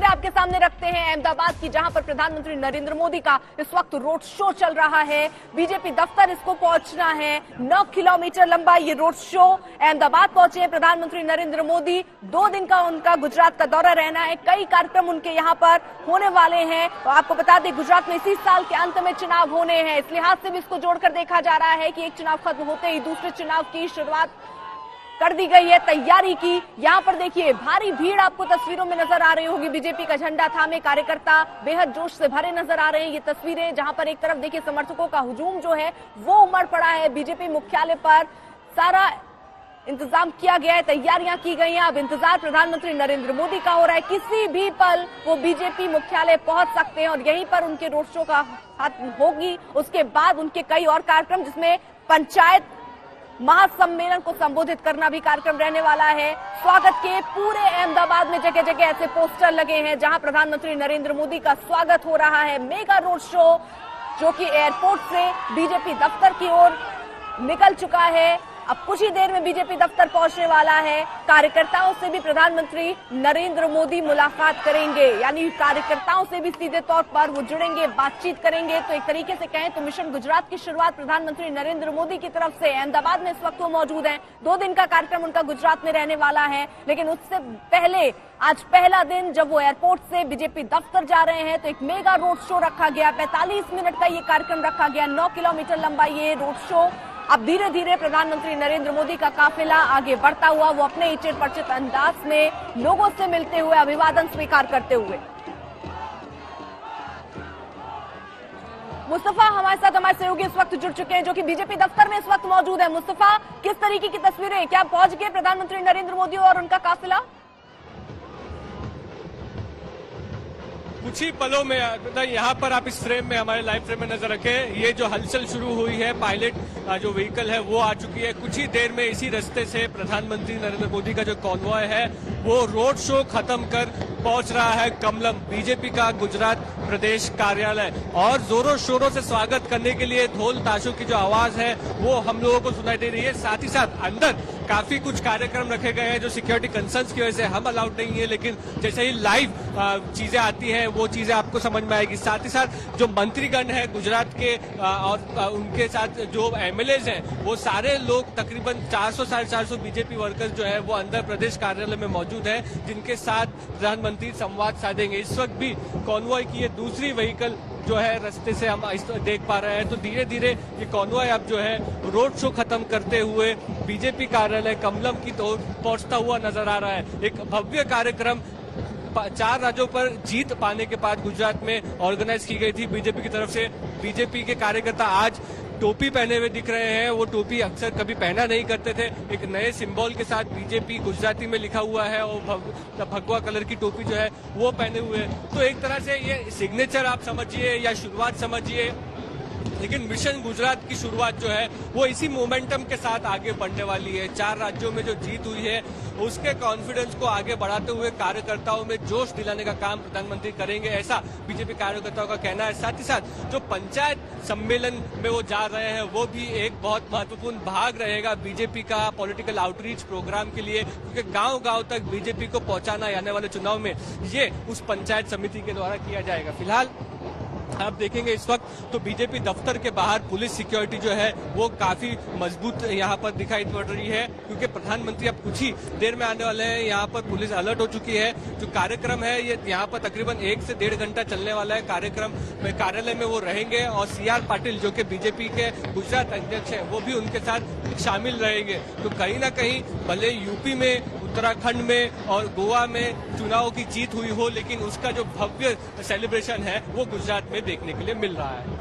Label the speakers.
Speaker 1: तस्वीरें आपके सामने रखते हैं अहमदाबाद की, जहां पर प्रधानमंत्री नरेंद्र मोदी का इस वक्त रोड शो चल रहा है। बीजेपी दफ्तर इसको पहुंचना है। 9 किलोमीटर लंबा ये रोड शो। अहमदाबाद पहुंचे हैं प्रधानमंत्री नरेंद्र मोदी। 2 दिन का उनका गुजरात का दौरा रहना है। कई कार्यक्रम उनके यहाँ पर होने वाले हैं। तो आपको बता दें, गुजरात में इसी साल के अंत में चुनाव होने हैं। इस लिहाज से भी इसको जोड़कर देखा जा रहा है कि एक चुनाव खत्म होते ही दूसरे चुनाव की शुरुआत कर दी गई है, तैयारी की। यहाँ पर देखिए, भारी भीड़ आपको तस्वीरों में नजर आ रही होगी। बीजेपी का झंडा थामे कार्यकर्ता बेहद जोश से भरे नजर आ रहे हैं। ये तस्वीरें जहां पर एक तरफ देखिए समर्थकों का हुजूम जो है वो उमड़ पड़ा है। बीजेपी मुख्यालय पर सारा इंतजाम किया गया है, तैयारियां की गई हैं। अब इंतजार प्रधानमंत्री नरेंद्र मोदी का हो रहा है। किसी भी पल वो बीजेपी मुख्यालय पहुंच सकते हैं और यहीं पर उनके रोड शो का खत्म होगी। उसके बाद उनके कई और कार्यक्रम, जिसमें पंचायत महासम्मेलन को संबोधित करना भी कार्यक्रम रहने वाला है। स्वागत के पूरे अहमदाबाद में जगह जगह ऐसे पोस्टर लगे हैं जहां प्रधानमंत्री नरेंद्र मोदी का स्वागत हो रहा है। मेगा रोड शो जो कि एयरपोर्ट से बीजेपी दफ्तर की ओर निकल चुका है, अब कुछ ही देर में बीजेपी दफ्तर पहुंचने वाला है। कार्यकर्ताओं से भी प्रधानमंत्री नरेंद्र मोदी मुलाकात करेंगे, यानी कार्यकर्ताओं से भी सीधे तौर पर वो जुड़ेंगे, बातचीत करेंगे। तो एक तरीके से कहें तो मिशन गुजरात की शुरुआत प्रधानमंत्री नरेंद्र मोदी की तरफ से। अहमदाबाद में इस वक्त वो मौजूद हैं। 2 दिन का कार्यक्रम उनका गुजरात में रहने वाला है, लेकिन उससे पहले आज पहला दिन जब वो एयरपोर्ट से बीजेपी दफ्तर जा रहे हैं तो एक मेगा रोड शो रखा गया। 45 मिनट का ये कार्यक्रम रखा गया। 9 किलोमीटर लंबा ये रोड शो। अब धीरे धीरे प्रधानमंत्री नरेंद्र मोदी का काफिला आगे बढ़ता हुआ वो अपने ही चिर परिचित अंदाज में लोगों से मिलते हुए, अभिवादन स्वीकार करते हुए। मुस्तफा हमारे साथ, हमारे सहयोगी इस वक्त जुड़ चुके हैं जो कि बीजेपी दफ्तर में इस वक्त मौजूद है। मुस्तफा, किस तरीके की तस्वीरें, क्या पहुंच गए प्रधानमंत्री नरेंद्र मोदी और उनका काफिला?
Speaker 2: कुछ ही पलों में यहाँ पर आप इस फ्रेम में, हमारे लाइव फ्रेम में नजर रखें। ये जो हलचल शुरू हुई है, पायलट जो व्हीकल है वो आ चुकी है। कुछ ही देर में इसी रास्ते से प्रधानमंत्री नरेंद्र मोदी का जो कॉन्वॉय है वो रोड शो खत्म कर पहुंच रहा है कमलम, बीजेपी का गुजरात प्रदेश कार्यालय। और जोरों शोरों से स्वागत करने के लिए ढोल ताशों की जो आवाज है वो हम लोगों को सुनाई दे रही है। साथ ही साथ अंदर काफी कुछ कार्यक्रम रखे गए हैं जो सिक्योरिटी कंसर्न्स की वजह से हम अलाउड नहीं है, लेकिन जैसे ही लाइव चीजें आती हैं वो चीजें आपको समझ में आएगी। साथ ही साथ जो मंत्रीगण है गुजरात के और उनके साथ जो एमएलएज हैं वो सारे लोग, तकरीबन 400 साढ़े 400 बीजेपी वर्कर्स जो है वो अंदर प्रदेश कार्यालय में मौजूद है, जिनके साथ प्रधानमंत्री संवाद साधेंगे। इस वक्त भी कॉन्वॉय की ये दूसरी व्हीकल जो है रास्ते से हम देख पा रहे हैं। तो धीरे धीरे ये कॉन्वॉय अब जो है रोड शो खत्म करते हुए बीजेपी कार्यालय कमलम की ओर पहुंचता हुआ नजर आ रहा है। एक भव्य कार्यक्रम 4 राज्यों पर जीत पाने के बाद गुजरात में ऑर्गेनाइज की गई थी बीजेपी की तरफ से। बीजेपी के कार्यकर्ता आज टोपी पहने हुए दिख रहे हैं। वो टोपी अक्सर कभी पहना नहीं करते थे। एक नए सिंबल के साथ बीजेपी गुजराती में लिखा हुआ है और भगवा कलर की टोपी जो है वो पहने हुए हैं। तो एक तरह से ये सिग्नेचर आप समझिए या शुरुआत समझिए, लेकिन मिशन गुजरात की शुरुआत जो है वो इसी मोमेंटम के साथ आगे बढ़ने वाली है। 4 राज्यों में जो जीत हुई है उसके कॉन्फिडेंस को आगे बढ़ाते हुए कार्यकर्ताओं में जोश दिलाने का काम प्रधानमंत्री करेंगे, ऐसा बीजेपी कार्यकर्ताओं का कहना है। साथ ही साथ जो पंचायत सम्मेलन में वो जा रहे हैं वो भी एक बहुत महत्वपूर्ण भाग रहेगा बीजेपी का पॉलिटिकल आउटरीच प्रोग्राम के लिए, क्योंकि गांव-गांव तक बीजेपी को पहुंचाना आने वाले चुनाव में ये उस पंचायत समिति के द्वारा किया जाएगा। फिलहाल आप देखेंगे इस वक्त तो बीजेपी दफ्तर के बाहर पुलिस सिक्योरिटी जो है वो काफी मजबूत यहाँ पर दिखाई पड़ रही है, क्योंकि प्रधानमंत्री अब कुछ ही देर में आने वाले हैं। यहाँ पर पुलिस अलर्ट हो चुकी है। जो कार्यक्रम है ये यहाँ पर तकरीबन 1 से 1.5 घंटा चलने वाला है। कार्यक्रम में कार्यालय में वो रहेंगे और CR पाटिल जो कि बीजेपी के गुजरात अध्यक्ष है वो भी उनके साथ शामिल रहेंगे। तो कहीं ना कहीं भले यूपी में, उत्तराखंड में और गोवा में चुनाव की जीत हुई हो, लेकिन उसका जो भव्य सेलिब्रेशन है वो गुजरात में देखने के लिए मिल रहा है।